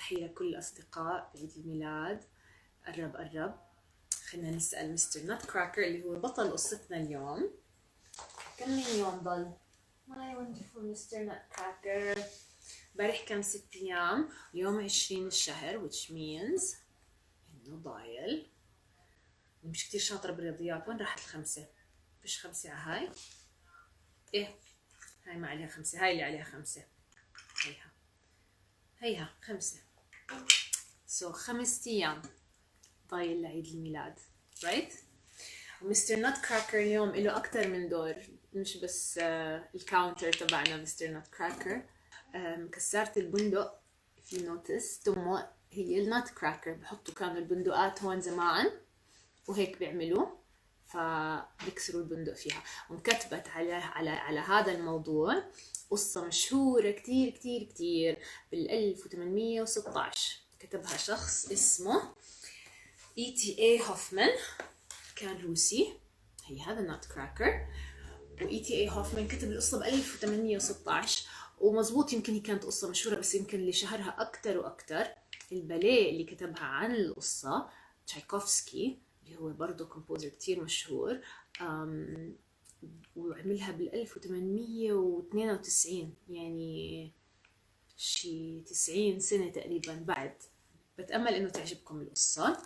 تحية لكل الأصدقاء بعيد الميلاد. قرب. خلينا نسأل مستر نوت كراكر اللي هو بطل قصتنا اليوم. كم من يوم ضل؟ My wonderful Mr. Nutcracker. امبارح كان 6 أيام، اليوم 20 الشهر which means إنه ضايل. مش كتير شاطرة بالرياضيات. وين راحت الخمسة؟ فيش خمسة على هاي؟ إيه هاي ما عليها خمسة، هاي اللي عليها خمسة. هيها 5. So 5 أيام ضايل لعيد الميلاد right؟ ومستر نوت كراكر اليوم له أكتر من دور، مش بس الكاونتر تبعنا مستر نوت كراكر. كسارة البندق في نوتس تمه هي النوت كراكر، بحطوا كانوا البندقات هون زمان وهيك بيعملوا، فبيكسروا البندق فيها. وانكتبت على هذا الموضوع قصة مشهورة كتير كتير كتير بال 1816 كتبها شخص اسمه E.T.A Hoffmann، كان روسي. هي هذا ناتكراكر. و E.T.A Hoffmann كتب القصة ب 1816 ومزبوط يمكن هي كانت قصة مشهورة، بس يمكن اللي شهرها أكتر وأكتر الباليه اللي كتبها عن القصة تشايكوفسكي اللي هو برضه كومبوزر كتير مشهور. وعملها بال 1892 يعني شي 90 سنة تقريبا بعد. بتأمل إنه تعجبكم القصة.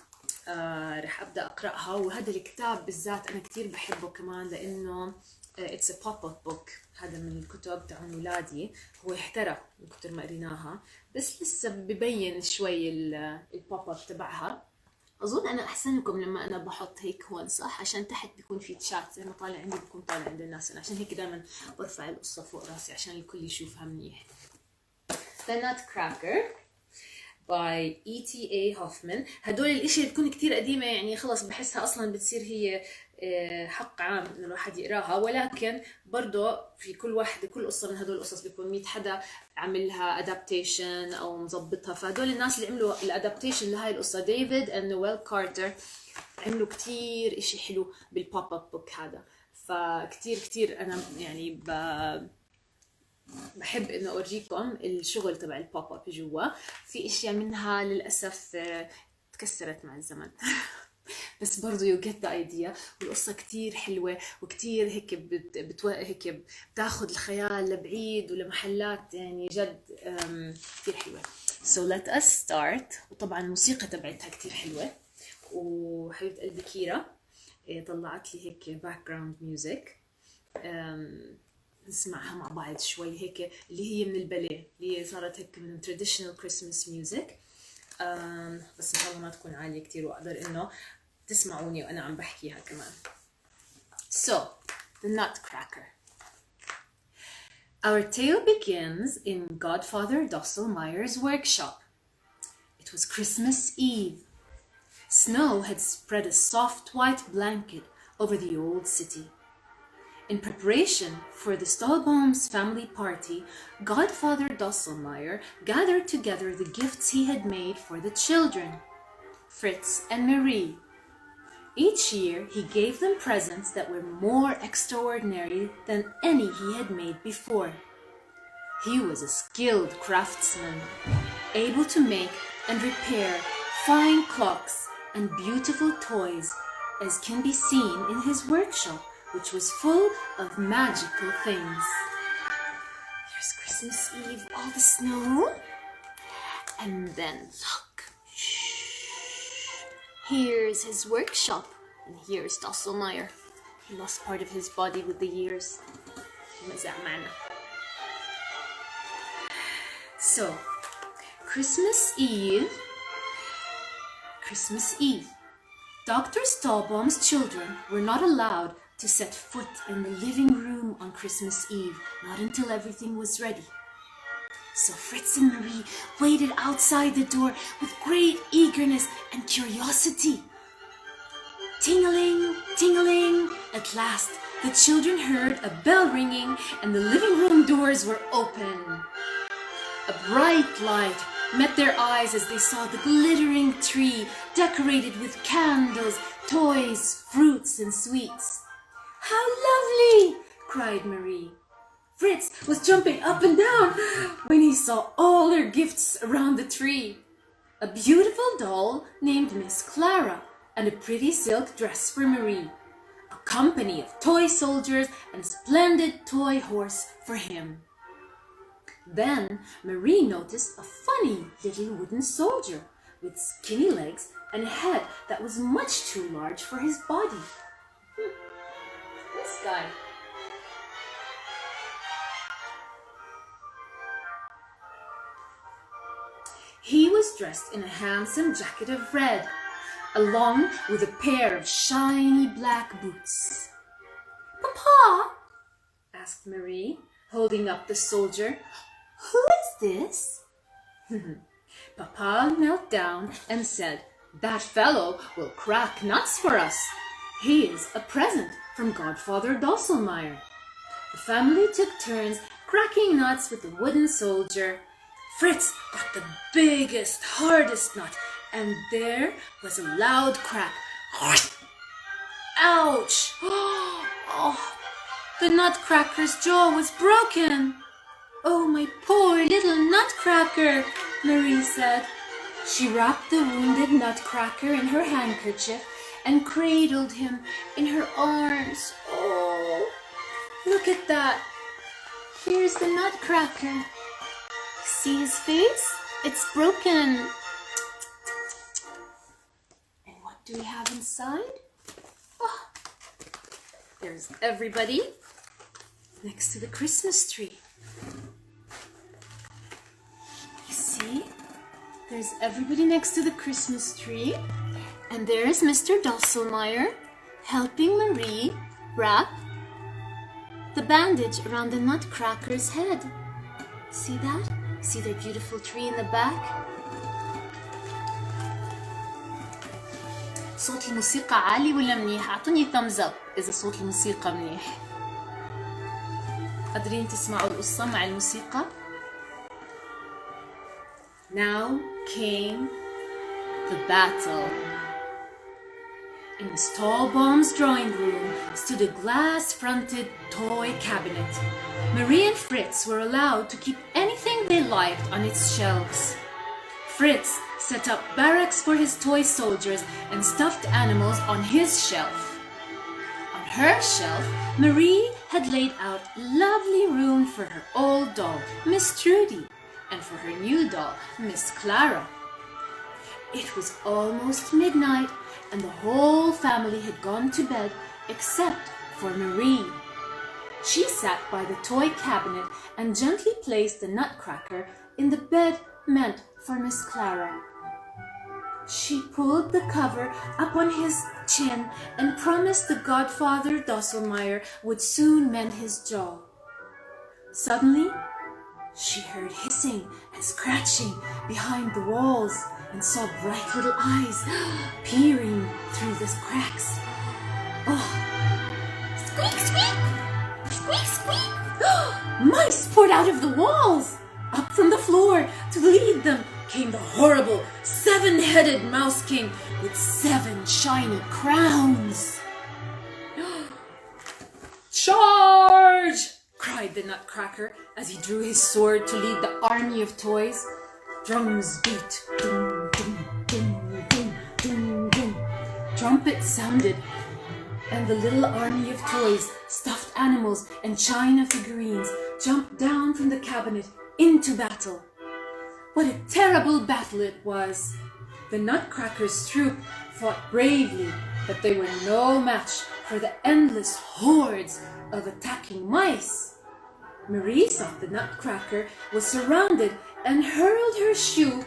رح أبدأ أقرأها. وهذا الكتاب بالذات أنا كتير بحبه كمان لأنه it's a pop-up book. هذا من الكتب تاعون ولادي، هو احترق من كتر ما قريناها، بس لسه ببين شوي البوب-up تبعها. أظن أنا أحسن لكم لما أنا بحط هيك هون صح، عشان تحت بيكون في تشات زي ما طالع عندي بيكون طالع عند الناس. أنا عشان هيك دائما برفع القصة فوق راسي عشان الكل يشوفها منيح. The Nutcracker by E.T.A Hoffmann. هدول الاشياء بتكون كتير قديمة يعني خلص بحسها أصلا بتصير هي حق عام إنه الواحد يقراها، ولكن برضه في كل واحدة كل قصة من هدول القصص بيكون 100 حدا عملها أدابتيشن أو مظبطها. فهدول الناس اللي عملوا الأدابتيشن لهاي القصة ديفيد ونويل كارتر عملوا كتير إشي حلو بالبوب أب بوك هذا. فكتير كتير أنا يعني بحب إنه أورجيكم الشغل تبع البوب أب جوا. في إشياء منها للأسف تكسرت مع الزمن بس برضو you get the idea. والقصة كتير حلوة وكتير هيك هيك بتاخد الخيال لبعيد ولمحلات يعني جد كتير حلوة. So let us start. وطبعا الموسيقى تبعتها كتير حلوة. وحبيبة قلبي كيرا طلعت لي هيك background music. نسمعها مع بعض شوي هيك اللي هي من الباليه اللي هي صارت هيك من traditional Christmas music. بس إن شاء الله ما تكون عالية كتير وأقدر إنه تسمعوني وأنا عم بحكيها كمان. So, the Nutcracker. Our tale begins in Godfather Drosselmeyer's workshop. It was Christmas Eve. Snow had spread a soft white blanket over the old city. In preparation for the Stahlbaum's family party, Godfather Drosselmeyer gathered together the gifts he had made for the children, Fritz and Marie. Each year, he gave them presents that were more extraordinary than any he had made before. He was a skilled craftsman, able to make and repair fine clocks and beautiful toys, as can be seen in his workshop, which was full of magical things. Here's Christmas Eve, all the snow, and then look, here's his workshop, and here's Drosselmeyer. He lost part of his body with the years. So, Christmas Eve. Dr. Stahlbaum's children were not allowed to set foot in the living room on Christmas Eve, not until everything was ready. So Fritz and Marie waited outside the door with great eagerness and curiosity. Ting-a-ling, ting-a-ling. At last, the children heard a bell ringing and the living room doors were open. A bright light met their eyes as they saw the glittering tree decorated with candles, toys, fruits, and sweets. "How lovely!" cried Marie. Fritz was jumping up and down when he saw all their gifts around the tree. a beautiful doll named Miss Clara, and a pretty silk dress for Marie, a company of toy soldiers, and a splendid toy horse for him. Then Marie noticed a funny little wooden soldier with skinny legs and a head that was much too large for his body. This guy. He was dressed in a handsome jacket of red, along with a pair of shiny black boots. "Papa," asked Marie, holding up the soldier, "who is this?" Papa knelt down and said, "That fellow will crack nuts for us. He is a present from Godfather Drosselmeyer." The family took turns cracking nuts with the wooden soldier. Fritz got the biggest, hardest nut, and there was a loud crack. Ouch! Oh, the Nutcracker's jaw was broken. "Oh, my poor little Nutcracker," Marie said. She wrapped the wounded Nutcracker in her handkerchief and cradled him in her arms. "Oh, look at that. Here's the Nutcracker. See his face? It's broken. And what do we have inside? Oh, there's everybody next to the Christmas tree. You see? There's everybody next to the Christmas tree. And there's Mr. Drosselmeyer helping Marie wrap the bandage around the Nutcracker's head. See that? See the beautiful tree in the back? صوت الموسيقى عالي ولا منيح؟ اعطوني thumbs up إذا صوت الموسيقى منيح. قادرين تسمعوا القصة مع الموسيقى؟ Now came the battle. In Miss Tallbaum's drawing room stood a glass-fronted toy cabinet. Marie and Fritz were allowed to keep anything they liked on its shelves. Fritz set up barracks for his toy soldiers and stuffed animals on his shelf. On her shelf, Marie had laid out lovely room for her old doll, Miss Trudy, and for her new doll, Miss Clara. It was almost midnight, and the whole family had gone to bed except for Marie. She sat by the toy cabinet and gently placed the Nutcracker in the bed meant for Miss Clara. She pulled the cover up on his chin and promised the Godfather Drosselmeyer would soon mend his jaw. Suddenly, she heard hissing and scratching behind the walls and saw bright little eyes peering through the cracks. Oh! Squeak, squeak! Squeak, squeak! Mice poured out of the walls! Up from the floor to lead them came the horrible 7-headed Mouse King with 7 shiny crowns. "Charge!" cried the Nutcracker as he drew his sword to lead the army of toys. Drums beat. Dum, dum, dum, dum, dum, dum. Trumpets sounded, and the little army of toys, stuffed animals, and china figurines jumped down from the cabinet into battle. What a terrible battle it was! The Nutcracker's troop fought bravely, but they were no match for the endless hordes of attacking mice. Marie saw the Nutcracker was surrounded and hurled her shoe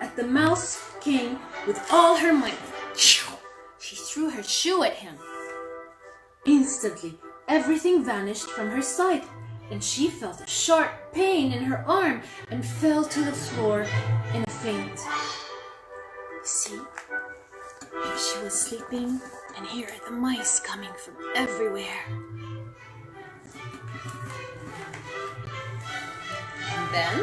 at the Mouse King with all her might. She threw her shoe at him. Instantly, everything vanished from her sight, and she felt a sharp pain in her arm and fell to the floor in a faint. See, here she was sleeping, and here are the mice coming from everywhere. And then,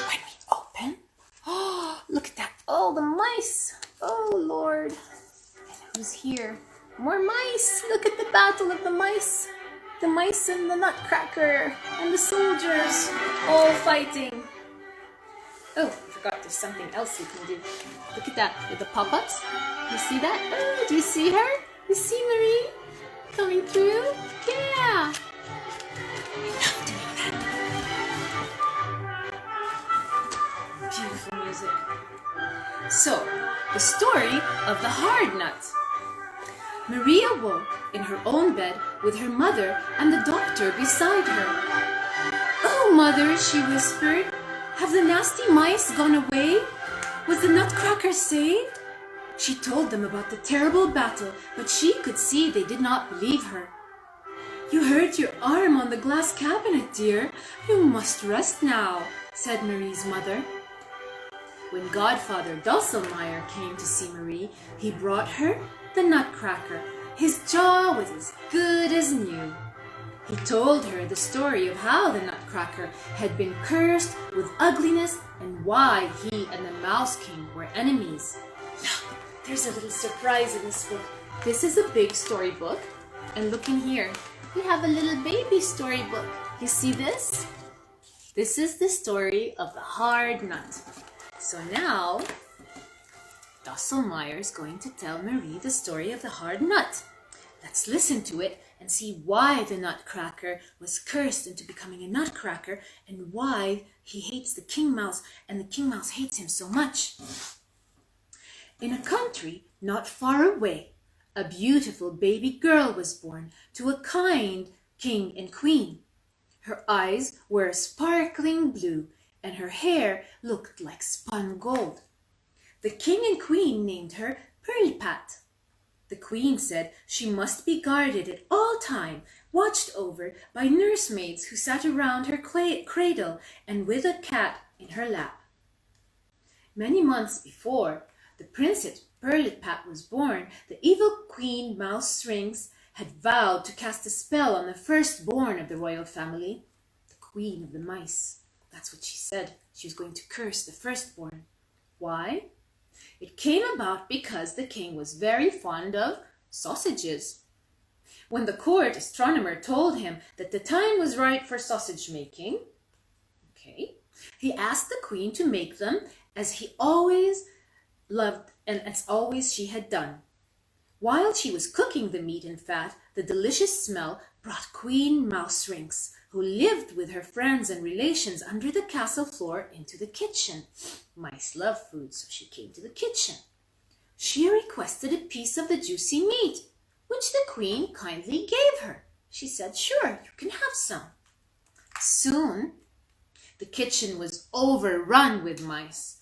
when we open, oh, look at that, all the mice. Oh, Lord. And who's here? More mice. Look at the battle of the mice. The mice and the Nutcracker and the soldiers all fighting. Oh, I forgot there's something else you can do. Look at that with the pop-ups. You see that? Oh, do you see her? You see Marie coming through? Yeah. I love doing that. Beautiful music. So, the story of the hard nut. Marie awoke in her own bed with her mother and the doctor beside her. "Oh, Mother," she whispered, "have the nasty mice gone away? Was the Nutcracker saved?" She told them about the terrible battle, but she could see they did not believe her. "You hurt your arm on the glass cabinet, dear. You must rest now," said Marie's mother. When Godfather Drosselmeyer came to see Marie, he brought her the Nutcracker. His jaw was as good as new. He told her the story of how the Nutcracker had been cursed with ugliness and why he and the Mouse King were enemies. Look, there's a little surprise in this book. This is a big storybook, and look in here. We have a little baby storybook. You see this? This is the story of the hard nut. So now, Drosselmeyer is going to tell Marie the story of the hard nut. Let's listen to it and see why the Nutcracker was cursed into becoming a nutcracker and why he hates the King Mouse and the King Mouse hates him so much. In a country not far away, a beautiful baby girl was born to a kind king and queen. Her eyes were sparkling blue and her hair looked like spun gold. The king and queen named her Pirlipat. The queen said she must be guarded at all time, watched over by nursemaids who sat around her cradle and with a cat in her lap. Many months before the Princess Pirlipat was born, the evil Queen Mouse Sphinx had vowed to cast a spell on the firstborn of the royal family, the Queen of the Mice. That's what she said. She was going to curse the firstborn. Why? It came about because the king was very fond of sausages. When the court astronomer told him that the time was right for sausage making, he asked the queen to make them as he always loved and as always she had done. While she was cooking the meat and fat, the delicious smell brought Queen Mouse Sphinx, who lived with her friends and relations under the castle floor, into the kitchen. Mice love food, so she came to the kitchen. She requested a piece of the juicy meat, which the queen kindly gave her. She said, "Sure, you can have some." Soon, the kitchen was overrun with mice,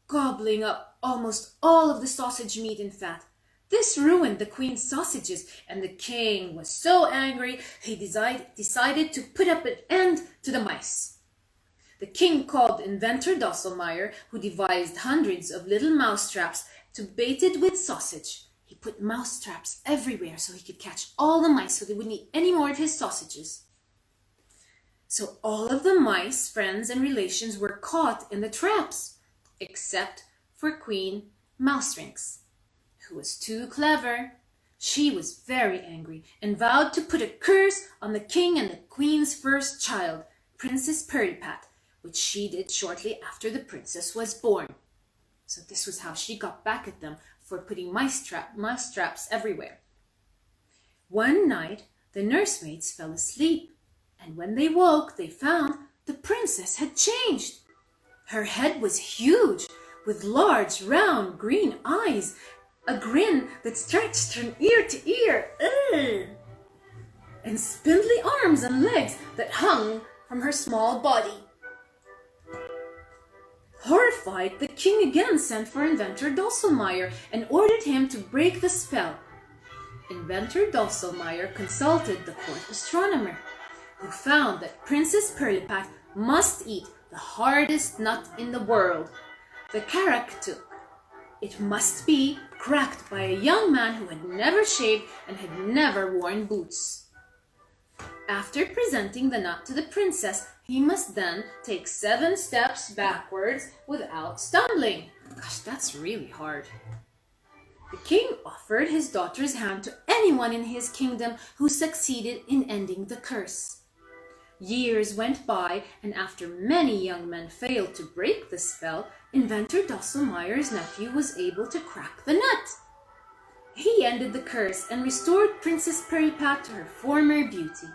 gobbling up almost all of the sausage meat and fat. This ruined the queen's sausages, and the king was so angry he decided to put up an end to the mice. The king called inventor Drosselmeyer, who devised hundreds of little mouse traps to bait it with sausage. He put mouse traps everywhere so he could catch all the mice so they wouldn't eat any more of his sausages. So all of the mice, friends and relations were caught in the traps, except for Queen Mouse Sphinx, who was too clever. She was very angry and vowed to put a curse on the king and the queen's first child, Princess Pirlipat, which she did shortly after the princess was born. So this was how she got back at them for putting mouse traps everywhere. One night, the nursemaids fell asleep, and when they woke, they found the princess had changed. Her head was huge, with large, round, green eyes, a grin that stretched from ear to ear, and spindly arms and legs that hung from her small body. Horrified, the king again sent for inventor Drosselmeyer and ordered him to break the spell. Inventor Drosselmeyer consulted the court astronomer, who found that Princess Pirlipat must eat the hardest nut in the world, the karaktuk. It must be cracked by a young man who had never shaved and had never worn boots. After presenting the nut to the princess, he must then take 7 steps backwards without stumbling. Gosh, that's really hard. The king offered his daughter's hand to anyone in his kingdom who succeeded in ending the curse. Years went by, and after many young men failed to break the spell, inventor Drosselmeyer's nephew was able to crack the nut. He ended the curse and restored Princess Pirlipat to her former beauty.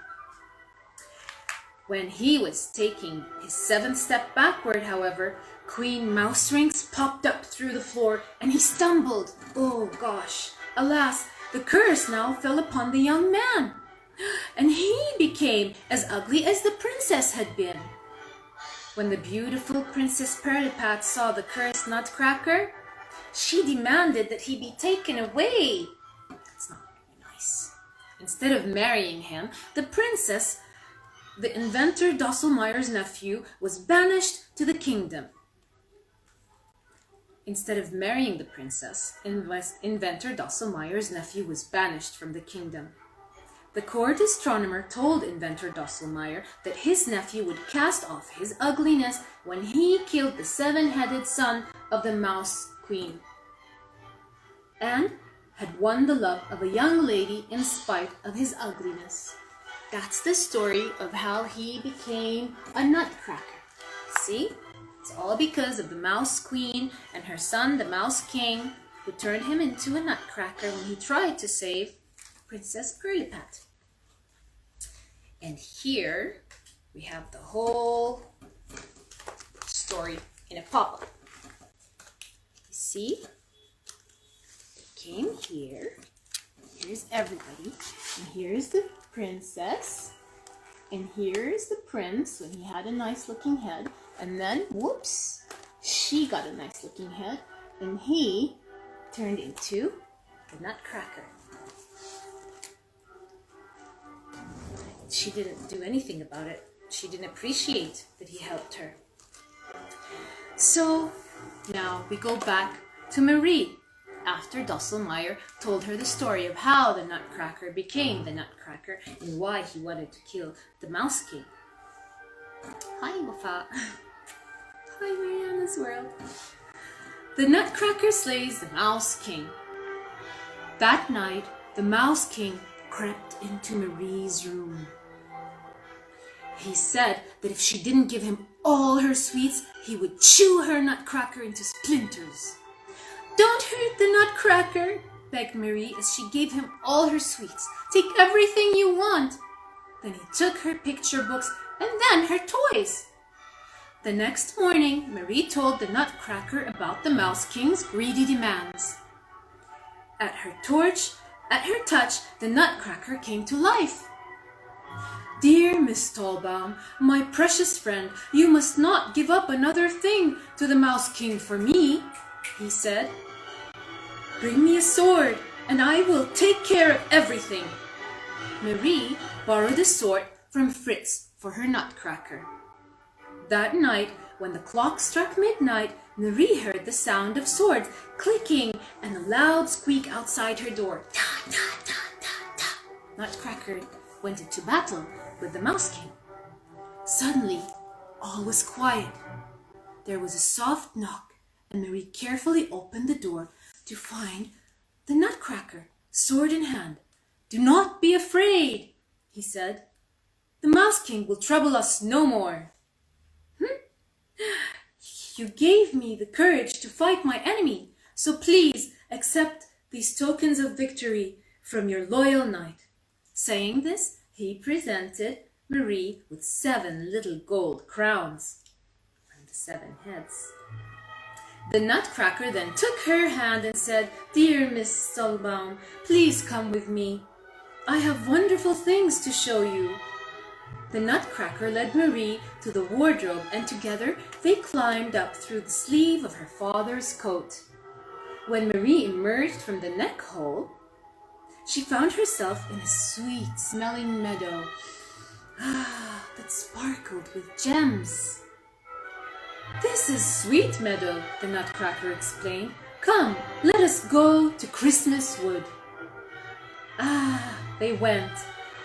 When he was taking his 7th step backward, however, Queen Mouserings popped up through the floor and he stumbled. Oh gosh! Alas, the curse now fell upon the young man, and he became as ugly as the princess had been. When the beautiful Princess Pirlipat saw the cursed Nutcracker, she demanded that he be taken away. That's not very nice. Instead of marrying him, the inventor Drosselmeyer's nephew, was banished to the kingdom. Instead of marrying the princess, inventor Drosselmeyer's nephew was banished from the kingdom. The court astronomer told inventor Drosselmeyer that his nephew would cast off his ugliness when he killed the 7-headed son of the Mouse Queen, and had won the love of a young lady in spite of his ugliness. That's the story of how he became a Nutcracker. See? It's all because of the Mouse Queen and her son, the Mouse King, who turned him into a Nutcracker when he tried to save Princess Pirlipat. And here we have the whole story in a pop-up. You see? They came here. Here's everybody. And here's the princess. And here's the prince when he had a nice looking head. And then, whoops, she got a nice looking head. And he turned into the Nutcracker. She didn't do anything about it. She didn't appreciate that he helped her. So now we go back to Marie after Drosselmeyer told her the story of how the Nutcracker became the Nutcracker and why he wanted to kill the Mouse King. Hi, Wafa. Hi, Mariana's world. The Nutcracker slays the Mouse King. That night, the Mouse King crept into Marie's room. He said that if she didn't give him all her sweets, he would chew her Nutcracker into splinters. "Don't hurt the Nutcracker," begged Marie as she gave him all her sweets. "Take everything you want." Then he took her picture books and then her toys. The next morning, Marie told the Nutcracker about the Mouse King's greedy demands. At her touch, the Nutcracker came to life. "Dear Miss Tallbaum, my precious friend, you must not give up another thing to the Mouse King for me," he said. "Bring me a sword, and I will take care of everything." Marie borrowed a sword from Fritz for her Nutcracker. That night, when the clock struck midnight, Marie heard the sound of swords clicking and a loud squeak outside her door. Ta, ta, ta, ta, ta. Nutcracker went into battle with the Mouse King. Suddenly, all was quiet. There was a soft knock, and Marie carefully opened the door to find the Nutcracker, sword in hand. "Do not be afraid," he said. "The Mouse King will trouble us no more." "You gave me the courage to fight my enemy, so please accept these tokens of victory from your loyal knight." Saying this, he presented Marie with 7 little gold crowns from the 7 heads. The Nutcracker then took her hand and said, "Dear Miss Tallbaum, please come with me. I have wonderful things to show you." The Nutcracker led Marie to the wardrobe, and together they climbed up through the sleeve of her father's coat. When Marie emerged from the neck hole, she found herself in a sweet-smelling meadow that sparkled with gems. "This is Sweet Meadow," the Nutcracker explained. "Come, let us go to Christmas Wood." They went.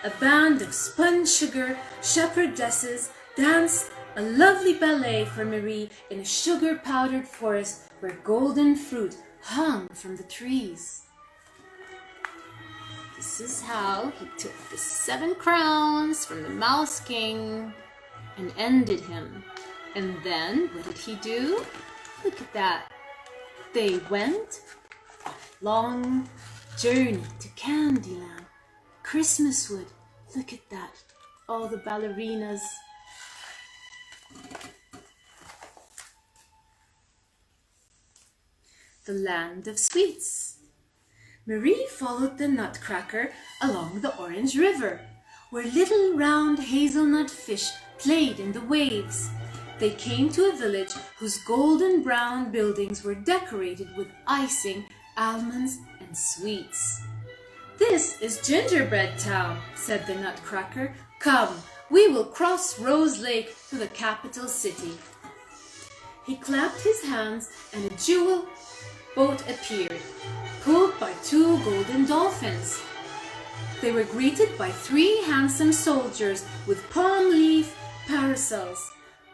A band of spun sugar shepherdesses danced a lovely ballet for Marie in a sugar-powdered forest where golden fruit hung from the trees. This is how he took the 7 crowns from the Mouse King and ended him. And then, what did he do? Look at that. They went on a long journey to Candyland. Christmaswood. Look at that. All the ballerinas. The Land of Sweets. Marie followed the Nutcracker along the Orange River, where little round hazelnut fish played in the waves. They came to a village whose golden brown buildings were decorated with icing, almonds, and sweets. "This is Gingerbread Town," said the Nutcracker. "Come, we will cross Rose Lake to the capital city." He clapped his hands and a jewel boat appeared, pulled by 2 golden dolphins. They were greeted by 3 handsome soldiers with palm leaf parasols,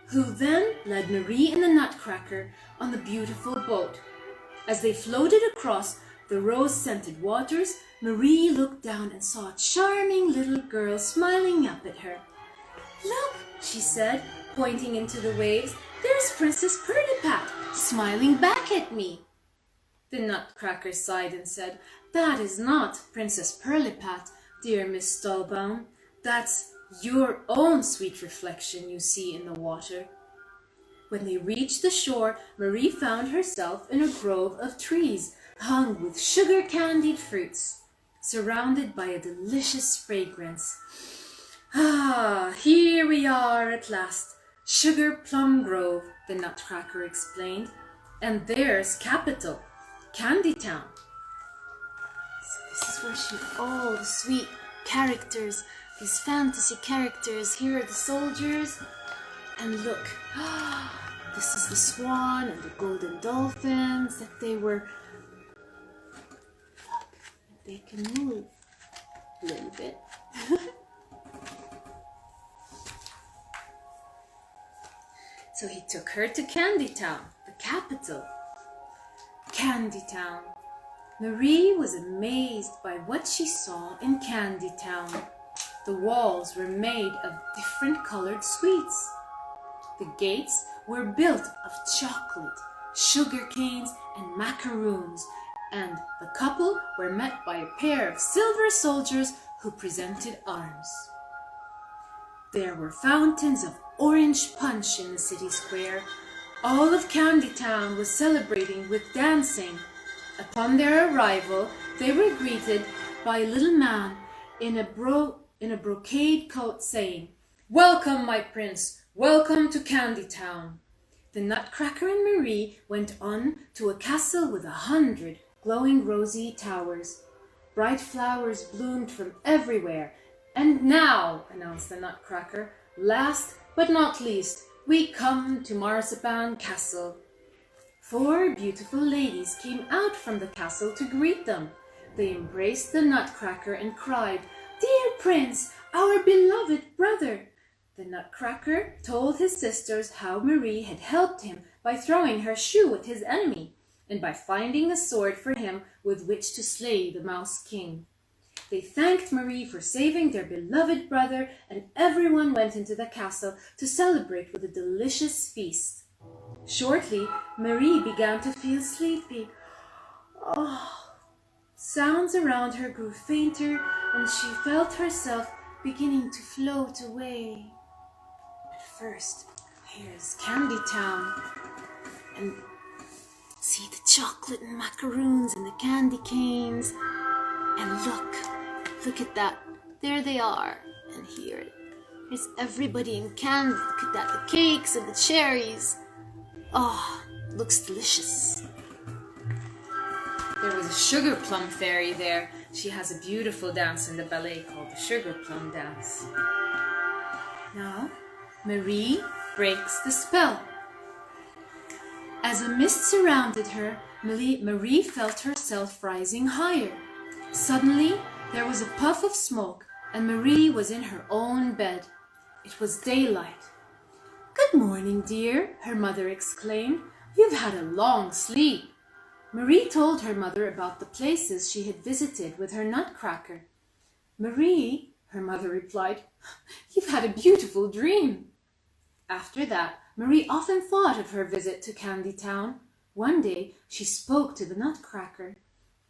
who then led Marie and the Nutcracker on the beautiful boat. As they floated across the rose-scented waters, Marie looked down and saw a charming little girl smiling up at her. "Look," she said, pointing into the waves, "there's Princess Pirlipat smiling back at me." The Nutcracker sighed and said, "That is not Princess Pirlipat, dear Miss Stallbaum. That's your own sweet reflection you see in the water." When they reached the shore, Marie found herself in a grove of trees hung with sugar-candied fruits, surrounded by a delicious fragrance. "Ah, here we are at last, Sugar Plum Grove," the Nutcracker explained. "And there's Capital, Candy Town." So this is where the sweet characters, these fantasy characters. Here are the soldiers. And look, this is the swan and the golden dolphins that they were. Look, they can move a little bit. So he took her to Candy Town, the capital. Candy Town. Marie was amazed by what she saw in Candy Town. The walls were made of different colored sweets. The gates were built of chocolate, sugar canes, and macaroons, and the couple were met by a pair of silver soldiers who presented arms. There were fountains of orange punch in the city square. All of Candy Town was celebrating with dancing. Upon their arrival, they were greeted by a little man in a brocade coat saying, "Welcome, my prince, welcome to Candy Town." The Nutcracker and Marie went on to a castle with 100 glowing rosy towers. Bright flowers bloomed from everywhere. "And now," announced the Nutcracker, "last but not least, we come to Marzipan Castle." 4 beautiful ladies came out from the castle to greet them. They embraced the Nutcracker and cried, "Dear Prince, our beloved brother." The Nutcracker told his sisters how Marie had helped him by throwing her shoe at his enemy, and by finding a sword for him with which to slay the Mouse King. They thanked Marie for saving their beloved brother, and everyone went into the castle to celebrate with a delicious feast. Shortly, Marie began to feel sleepy. Sounds around her grew fainter, and she felt herself beginning to float away. But first, here's Candy Town, and see the chocolate and macaroons and the candy canes. And look at that. There they are. And here's everybody in candy. Look at that, the cakes and the cherries. Oh, looks delicious. There was a sugar plum fairy there. She has a beautiful dance in the ballet called the Sugar Plum Dance. Now, Marie breaks the spell. As a mist surrounded her, Marie felt herself rising higher. Suddenly, there was a puff of smoke, and Marie was in her own bed. It was daylight. "Good morning, dear," her mother exclaimed. "You've had a long sleep." Marie told her mother about the places she had visited with her Nutcracker. Marie, her mother replied, you've had a beautiful dream. After that, Marie often thought of her visit to Candy Town. One day, she spoke to the Nutcracker.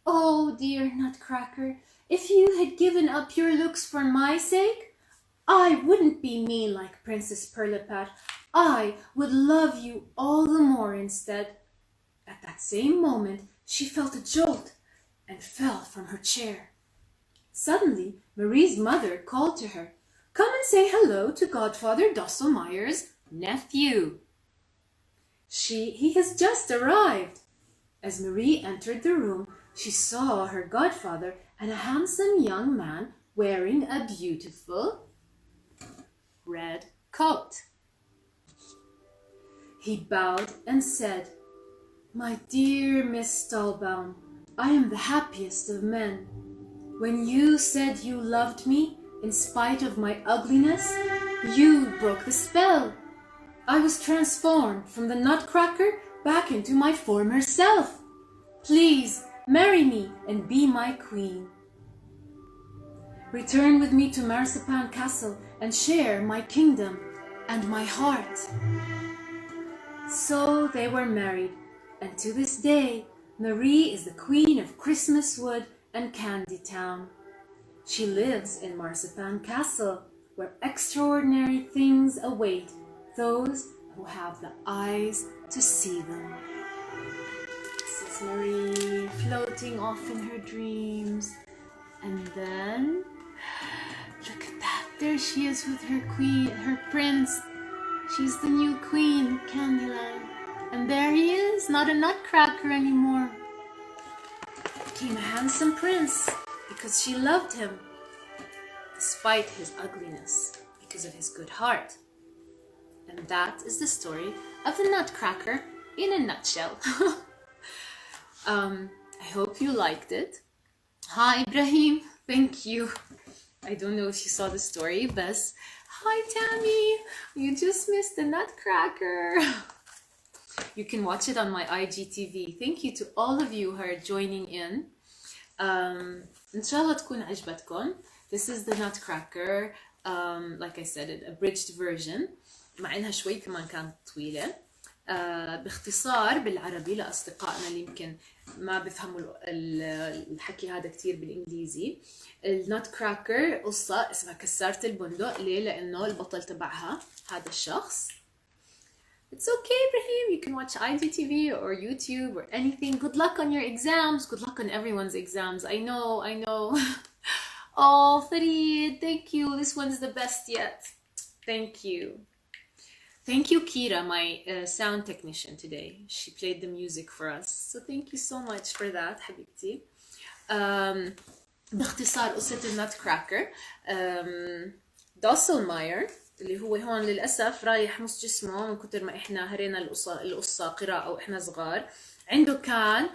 Oh, dear Nutcracker, if you had given up your looks for my sake, I wouldn't be mean like Princess Pirlipat. I would love you all the more instead. At that same moment, she felt a jolt and fell from her chair. Suddenly, Marie's mother called to her, come and say hello to Godfather Drosselmeyer's nephew. He has just arrived. As Marie entered the room, she saw her godfather and a handsome young man wearing a beautiful red coat. He bowed and said, my dear Miss Stallbaum, I am the happiest of men. When you said you loved me, in spite of my ugliness, you broke the spell. I was transformed from the Nutcracker back into my former self. Please marry me and be my queen. Return with me to Marzipan Castle and share my kingdom and my heart. So they were married, and to this day, Marie is the queen of Christmas Wood and Candy Town. She lives in Marzipan Castle, where extraordinary things await those who have the eyes to see them. This is Marie floating off in her dreams. And then, look at that, there she is with her queen, her prince. She's the new queen, Candyland. And there he is, not a Nutcracker anymore. Became a handsome prince because she loved him, despite his ugliness, because of his good heart. And that is the story of the Nutcracker in a nutshell. I hope you liked it. Hi Ibrahim, thank you. I don't know if you saw the story, but hi Tammy, you just missed the Nutcracker. You can watch it on my IGTV. Thank you to all of you who are joining in. إن شاء الله تكون عجبتكم. This is the Nutcracker. Like I said, an abridged version. مع إنها شوي كمان كانت طويلة. باختصار بالعربي لأصدقائنا اللي يمكن ما بيفهموا الحكي هذا كتير بالإنجليزي. النوتكراكر قصة اسمها كسارة البندق. ليه؟ لأنه البطل تبعها هذا الشخص. It's okay, Ibrahim. You can watch IGTV or YouTube or anything. Good luck on your exams. Good luck on everyone's exams. I know. Oh, Farid, thank you. This one's the best yet. Thank you. Thank you, Kira, my sound technician today. She played the music for us. So thank you so much for that, حبيبتي. باختصار قصة النوتكراكر. دوسلماير اللي هو هون للأسف رايح نص جسمه من كتر ما إحنا هرينا القصة قراءة وإحنا صغار. عنده كان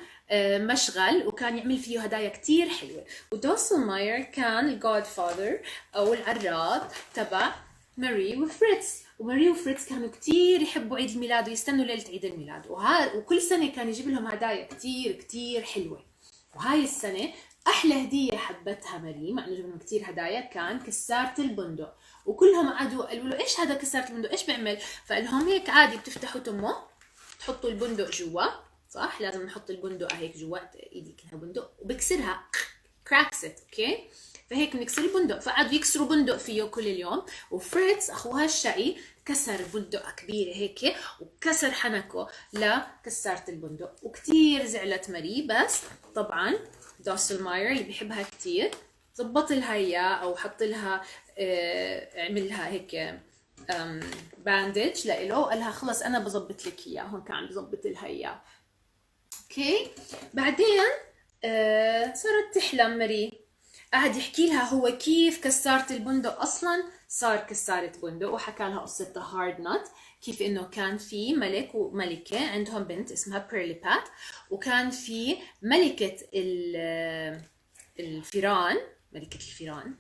مشغل وكان يعمل فيه هدايا كتير حلوة. ودوسلماير كان الجود فاذر أو العراض تبع ماري وفريتز. وماري وفريتز كانوا كتير يحبوا عيد الميلاد ويستنوا ليلة عيد الميلاد. وكل سنة كان يجيب لهم هدايا كتير حلوة. وهاي السنة أحلى هدية حبتها ماري، مع إنه جاب لهم كتير هدايا، كان كسارة البندق. وكلهم قعدوا قالوا له إيش هذا كسارة البندق؟ إيش بيعمل؟ فقال لهم هيك عادي بتفتحوا تمه، تحطوا البندق جوا، صح؟ لازم نحط البندق هيك جوا إيدي كأنها بندق، وبكسرها cracks it، أوكي؟ فهيك بنكسر البندق. فقعدوا يكسروا بندق فيه كل اليوم. وفريتز أخوها الشقي كسر بندقة كبيرة هيك وكسر حنكه لكسارة البندق. وكتير زعلت ماري، بس طبعا دوسلماير اللي بيحبها كتير زبط لها اياه او حط لها عمل لها هيك باندج لإله وقال لها خلص انا بظبط لك اياه. هون كان بظبط لها اياه. اوكي، بعدين صارت تحلم ماري. قعد يحكي لها هو كيف كسارة البندق اصلا صار كسارة بندق، وحكى لها قصة ذا هارد نوت، كيف انه كان في ملك وملكة عندهم بنت اسمها بيرليبات، وكان في ملكة الفيران، ملكة الفيران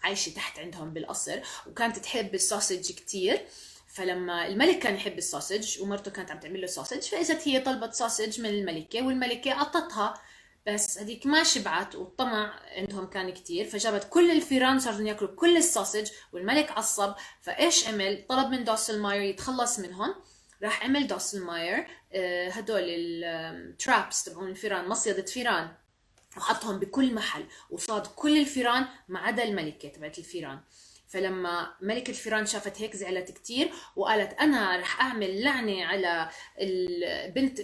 عايشة تحت عندهم بالقصر، وكانت تحب السوسج كتير. فلما الملك كان يحب السوسج ومرته كانت عم تعمل له سوسج، فاجت هي طلبت سوسج من الملكة، والملكة قطتها بس هذيك ما شبعت والطمع عندهم كان كتير، فجابت كل الفيران صاروا ياكلوا كل السوسج، والملك عصب. فايش عمل؟ طلب من دوسلماير يتخلص منهم. راح عمل دوسلماير هدول الترابس تبعون الفيران، مصيدة فيران، وحطهم بكل محل، وصاد كل الفيران ما عدا الملكة تبعت الفيران. فلما ملكة الفيران شافت هيك زعلت كتير، وقالت أنا رح أعمل لعنة على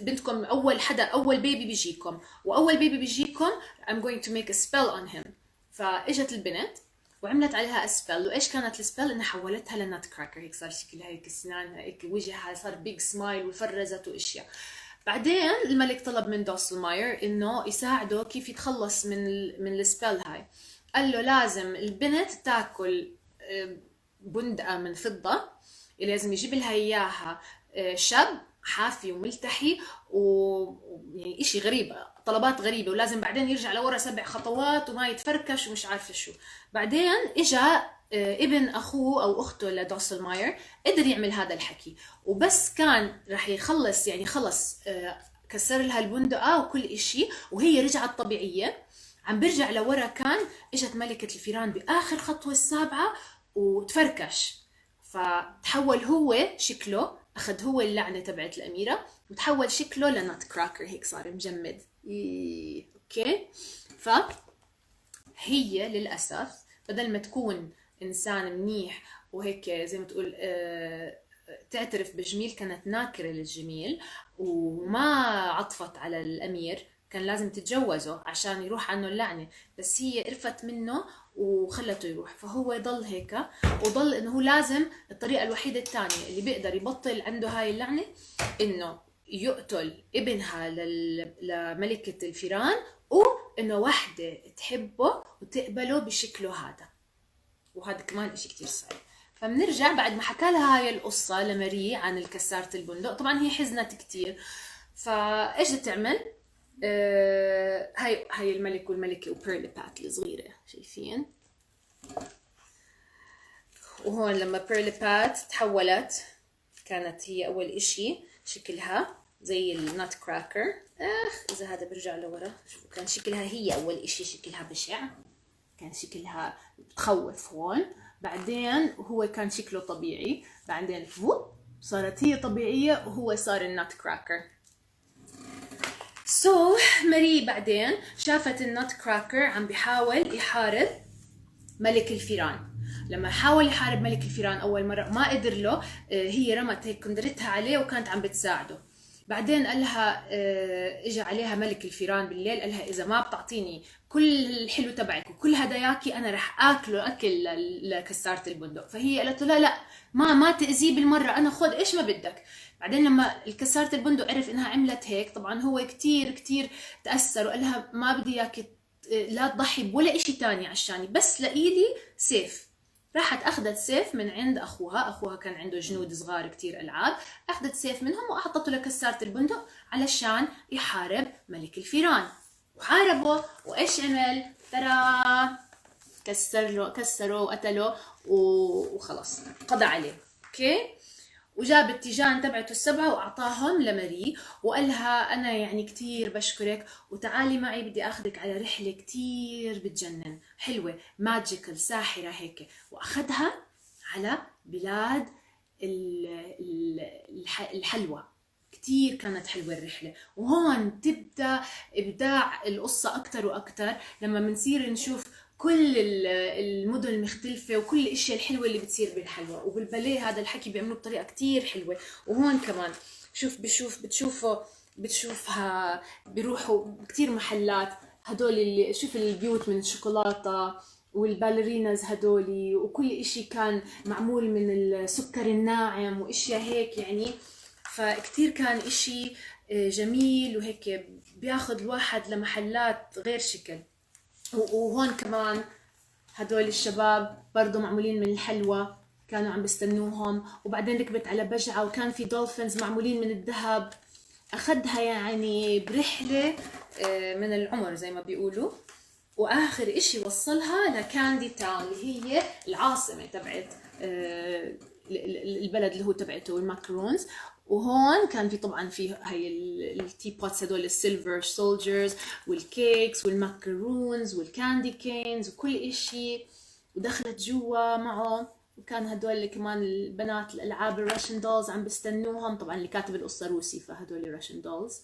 بنتكم، أول بيبي بيجيكم، وأول بيبي بيجيكم I'm going to make a spell on him. فإجت البنت وعملت عليها سبيل. وايش كانت السبيل؟ انها حولتها لنات كراكر. هيك صار شكلها، هيك اسنانها، هيك وجهها صار بيج سمايل وفرزت واشياء. بعدين الملك طلب من دوسلماير انه يساعده كيف يتخلص من السبيل هاي. قال له لازم البنت تاكل بندقة من فضة، لازم يجيب لها اياها شاب حافي وملتحي، ويعني اشي غريب، طلبات غريبة، ولازم بعدين يرجع لورا 7 خطوات وما يتفركش ومش عارفة شو. بعدين اجا ابن اخوه او اخته لدوسلماير قدر يعمل هذا الحكي، وبس كان راح يخلص، يعني خلص كسر لها البندقة وكل اشي وهي رجعت طبيعية. عم برجع لورا كان اجت ملكة الفيران باخر خطوة السابعة وتفركش، فتحول هو شكله، اخذ هو اللعنة تبعت الاميرة وتحول شكله لنات كراكر، هيك صار مجمد. اوكي. فهي للاسف بدل ما تكون انسان منيح وهيك زي ما تقول تعترف بالجميل، كانت ناكرة للجميل وما عطفت على الامير. كان لازم تتجوزه عشان يروح عنه اللعنة، بس هي قرفت منه وخلته يروح. فهو ضل هيك، وضل انه هو لازم الطريقة الوحيدة الثانية اللي بيقدر يبطل عنده هاي اللعنة انه يقتل ابنها لملكة الفيران، وانه وحدة تحبه وتقبله بشكله هذا. وهذا كمان اشي كتير صعب. فبنرجع بعد ما حكى لها هاي القصة لماري عن الكسارة البندق، طبعا هي حزنت كتير. فايش تعمل؟ هاي الملك والملكة وبيرلي بات الصغيرة، شايفين؟ وهون لما بيرلي بات تحولت، كانت هي أول إشي شكلها زي النات كراكر. إذا هذا برجع لورا، شوفوا كان شكلها هي أول إشي شكلها بشع، كان شكلها بتخوف هون. بعدين هو كان شكله طبيعي، بعدين صارت هي طبيعية وهو صار النات كراكر. ماري بعدين شافت النات كراكر عم بيحاول يحارب ملك الفيران. لما حاول يحارب ملك الفيران أول مرة ما قدر له، هي رمت هيك قندرتها عليه وكانت عم بتساعده. بعدين قال لها اجى عليها ملك الفيران بالليل، قال لها إذا ما بتعطيني كل الحلو تبعك وكل هداياكي أنا رح آكله أكل لكسارة البندق. فهي قالت له لا ما تأذيه بالمرة، أنا خذ إيش ما بدك. بعدين لما الكسارة البندق عرف إنها عملت هيك، طبعا هو كتير كتير تأثر وقال لها ما بدي إياكي لا تضحي بولا إشي تاني عشاني، بس لقيلي سيف. راحت أخذت سيف من عند أخوها كان عنده جنود صغار كتير ألعاب، أخذت سيف منهم وأعطته لكسارة البندق علشان يحارب ملك الفيران. وحاربه، وإيش عمل؟ ترى كسره وقتله وخلص قضى عليه. أوكي. وجاب التيجان تبعته السبعة وأعطاهم لماري وقال لها أنا يعني كتير بشكرك، وتعالي معي بدي أخذك على رحلة كتير بتجنن، حلوة ماجيكال ساحرة هيك. وأخذها على بلاد الحلوى. كتير كانت حلوة الرحلة. وهون تبدأ إبداع القصة أكتر وأكتر، لما منصير نشوف كل المدن المختلفة وكل الاشياء الحلوة اللي بتصير بالحلوى. وبالباليه هذا الحكي بيعملوه بطريقة كتير حلوة. وهون كمان بتشوفها بيروحوا كتير محلات، هدول اللي شوف البيوت من الشوكولاتة والباليريناز هدولي، وكل اشي كان معمول من السكر الناعم واشياء هيك يعني. فكتير كان اشي جميل وهيك بياخد الواحد لمحلات غير شكل. وهون كمان هدول الشباب برضو معمولين من الحلوى، كانوا عم بيستنوهم. وبعدين ركبت على بجعة وكان في دولفينز معمولين من الذهب. أخدها يعني برحلة من العمر زي ما بيقولوا. وآخر إشي وصلها لكاندي تاون اللي هي العاصمة تبعت البلد اللي هو تبعته والماكرونز. وهون كان في طبعا في هاي التي بوتس هدول السيلفر سولجرز والكيكس والماكرونز والكاندي كينز وكل اشي، ودخلت جوا معه. وكان هدول كمان البنات الالعاب الراشن دولز عم بستنوهم، طبعا اللي كاتب القصه روسي فهدول الراشن دولز.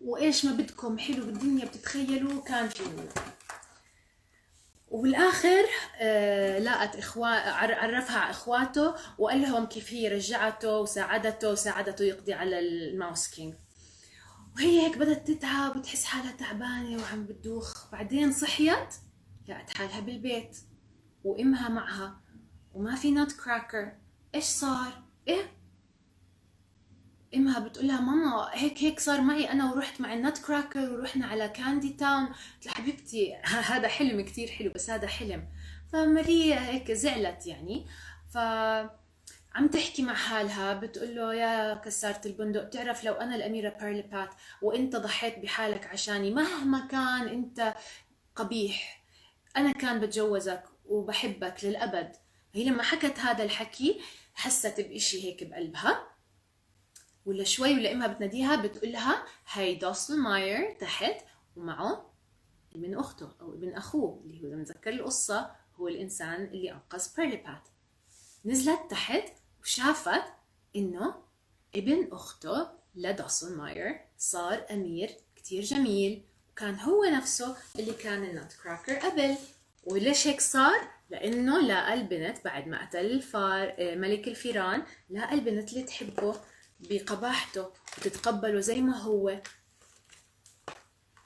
وايش ما بدكم حلو بالدنيا بتتخيلوا كان في منه. وبالاخر لقت عرفها على اخواته وقال لهم كيف هي رجعته وساعدته يقضي على الماوس كينج. وهي هيك بدت تتعب وتحس حالها تعبانه وعم بتدوخ. بعدين صحيت لقت حالها بالبيت وامها معها وما في نوت كراكر. ايش صار؟ ايه؟ امها بتقولها ماما هيك صار معي انا ورحت مع النوت كراكر ورحنا على كاندي تاون. قلت لها حبيبتي هذا حلم كتير حلو بس هذا حلم. فماريا هيك زعلت يعني. عم تحكي مع حالها بتقول له يا كسارة البندق، تعرف لو انا الاميرة بيرليبات وانت ضحيت بحالك عشاني مهما كان انت قبيح، انا كان بتجوزك وبحبك للابد. هي لما حكت هذا الحكي حست بإشي هيك بقلبها. ولا شوي ولا امها بتناديها بتقولها هاي دوسل ماير تحت ومعه ابن اخته او ابن اخوه اللي هو اذا متذكر القصه هو الانسان اللي انقذ بيرليبات. نزلت تحت وشافت انه ابن اخته لدوسل ماير صار امير كتير جميل، وكان هو نفسه اللي كان النوت كراكر قبل. وليش هيك صار؟ لانه لقى البنت بعد ما قتل ملك الفيران، لقى البنت اللي تحبه بقباحته وتتقبله زي ما هو.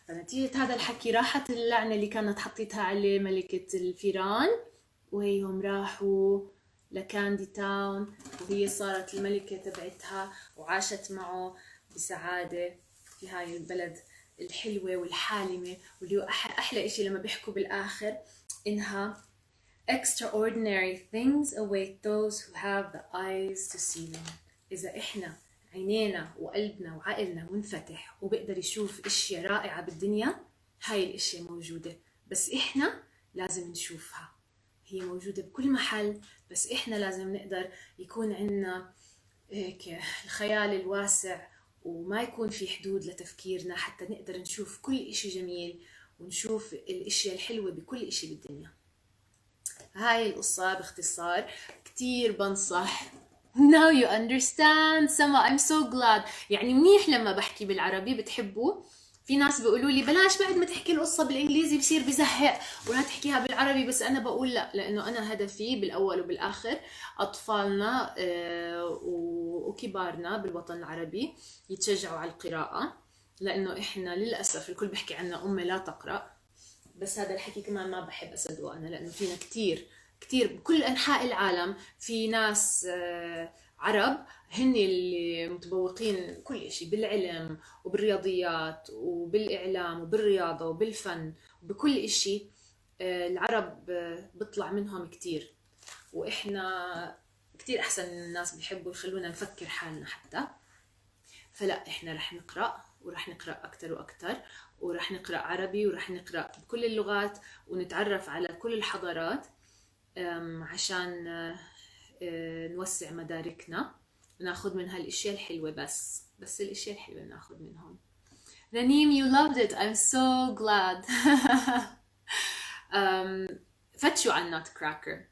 فنتيجة هذا الحكي راحت اللعنة اللي كانت حطيتها عليه ملكة الفيران، وهيهم راحوا لكاندي تاون وهي صارت الملكة تبعتها وعاشت معه بسعادة في هاي البلد الحلوة والحالمة. واللي هو أحلى إشي لما بيحكوا بالآخر إنها extraordinary things await those who have the eyes to see them. إذا إحنا عينينا وقلبنا وعقلنا منفتح وبقدر يشوف إشياء رائعة بالدنيا، هاي الإشياء موجودة بس إحنا لازم نشوفها. هي موجودة بكل محل بس إحنا لازم نقدر يكون عندنا هيك الخيال الواسع وما يكون في حدود لتفكيرنا حتى نقدر نشوف كل إشي جميل ونشوف الإشياء الحلوة بكل إشي بالدنيا. هاي القصة باختصار. كتير بنصح. Now you understand سما. I'm so glad. يعني منيح لما بحكي بالعربي بتحبوا. في ناس بيقولوا لي بلاش بعد ما تحكي القصة بالإنجليزي بصير بزهق ولا تحكيها بالعربي، بس أنا بقول لا، لأنه أنا هدفي بالأول وبالآخر أطفالنا وكبارنا بالوطن العربي يتشجعوا على القراءة، لأنه إحنا للأسف الكل بحكي عنا أمي لا تقرأ. بس هذا الحكي كمان ما بحب أصدقه أنا، لأنه فينا كتير بكل أنحاء العالم في ناس عرب هن اللي متبوقين كل إشي بالعلم وبالرياضيات وبالإعلام وبالرياضة وبالفن وبكل إشي. العرب بطلع منهم كتير، وإحنا كتير أحسن من الناس بيحبوا يخلونا نفكر حالنا حتى. فلا إحنا رح نقرأ ورح نقرأ أكتر وأكتر، ورح نقرأ عربي ورح نقرأ بكل اللغات ونتعرف على كل الحضارات عشان نوسع مداركنا وناخد منها الاشياء الحلوة. بس الاشياء الحلوة ناخد منهم. رنيم you loved it. I'm so glad. فتشوا على النوت كراكر،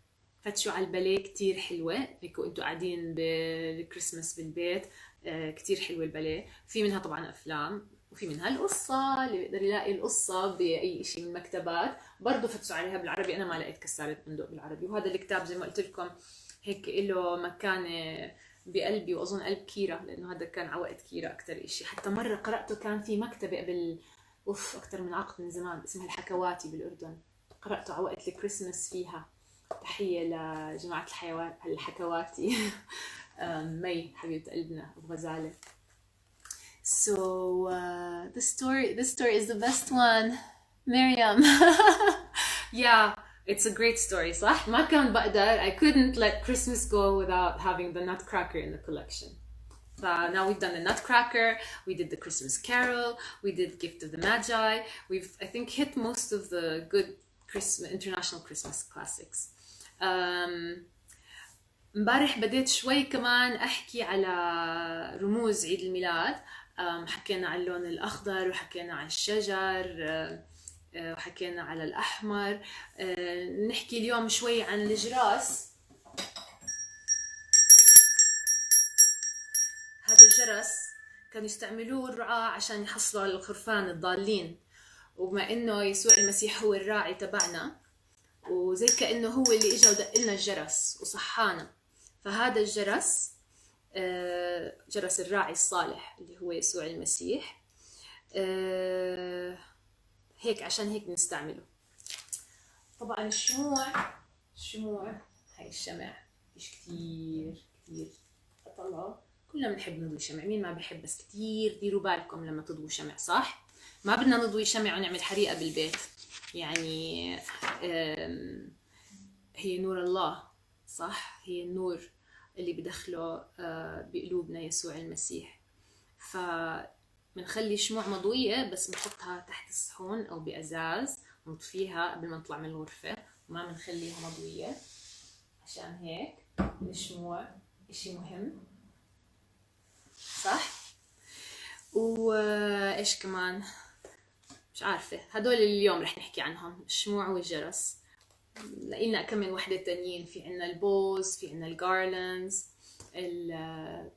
فتشوا على الباليه كتير حلوة هيك وانتوا قاعدين بالكريسماس بالبيت. كتير حلوة الباليه. في منها طبعا افلام وفي منها القصة اللي بيقدر يلاقي القصة بأي شيء من المكتبات. برضو فتشوا عليها بالعربي. أنا ما لقيت كسارة بندق بالعربي. وهذا الكتاب زي ما قلت لكم هيك له مكانة بقلبي، وأظن قلب كيرا، لأنه هذا كان على وقت كيرا أكتر إشي. حتى مرة قرأته كان في مكتبة قبل أكتر من عقد من زمان اسمها الحكواتي بالأردن. قرأته على وقت الكريسماس فيها. تحية لجماعة الحكواتي. مي حبيبة قلبنا بغزالة. So this story is the best one, Miriam. Yeah, it's a great story, صح؟ ما كان بقدر. I couldn't let Christmas go without having the Nutcracker in the collection. Now we've done the Nutcracker, we did the Christmas Carol, we did Gift of the Magi. We've, I think, hit most of the good international Christmas classics. امبارح بديت شوي كمان احكي على رموز عيد الميلاد. حكينا على اللون الاخضر، وحكينا على الشجر، وحكينا على الاحمر. نحكي اليوم شوي عن الجراس. هذا الجرس كانوا يستعملوه الرعاة عشان يحصلوا على الخرفان الضالين، وبما انه يسوع المسيح هو الراعي تبعنا، وزي كأنه هو اللي اجا ودق لنا الجرس وصحانا، فهذا الجرس جرس الراعي الصالح اللي هو يسوع المسيح. هيك عشان هيك بنستعمله. طبعا الشموع هاي الشمع مش كتير اطلع. كلنا بنحب نضوي شمع، مين ما بحب؟ بس كتير ديروا بالكم لما تضوي شمع، صح؟ ما بدنا نضوي شمع ونعمل حريقة بالبيت، يعني هي نور الله، صح؟ هي النور اللي بدخله بقلوبنا يسوع المسيح. فبنخلي شموع مضوية بس بنحطها تحت الصحون أو بأزاز، ونطفيها قبل ما نطلع من الغرفة، وما بنخليها مضوية. عشان هيك الشموع إشي مهم، صح؟ وإيش كمان؟ مش عارفة. هدول اليوم رح نحكي عنهم، الشموع والجرس. لقينا كم من وحدة تانيين، في عنا البوز، في عنا الجارلاندز،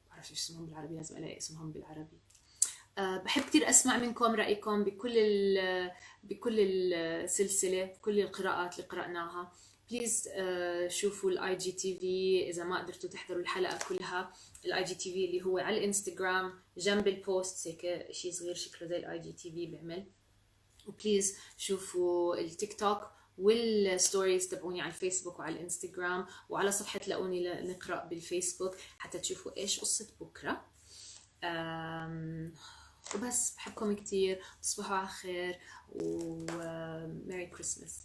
بعرف ايش اسمهم بالعربي، لازم الاقي اسمهم بالعربي. بحب كتير اسمع منكم رأيكم بكل السلسلة، بكل القراءات اللي قرأناها. بليز شوفوا الاي جي تي في اذا ما قدرتوا تحضروا الحلقة كلها. الاي جي تي في اللي هو على الانستغرام جنب البوست، هيك شيء صغير شكله زي الاي جي تي في بيعمل. وبليز شوفوا التيك توك والستوريز تبعوني على الفيسبوك وعلى الانستغرام، وعلى صفحة لاقوني لنقرأ بالفيسبوك حتى تشوفوا ايش قصة بكرة. وبس، بحبكم كتير، تصبحوا على خير، وميري كريسمس.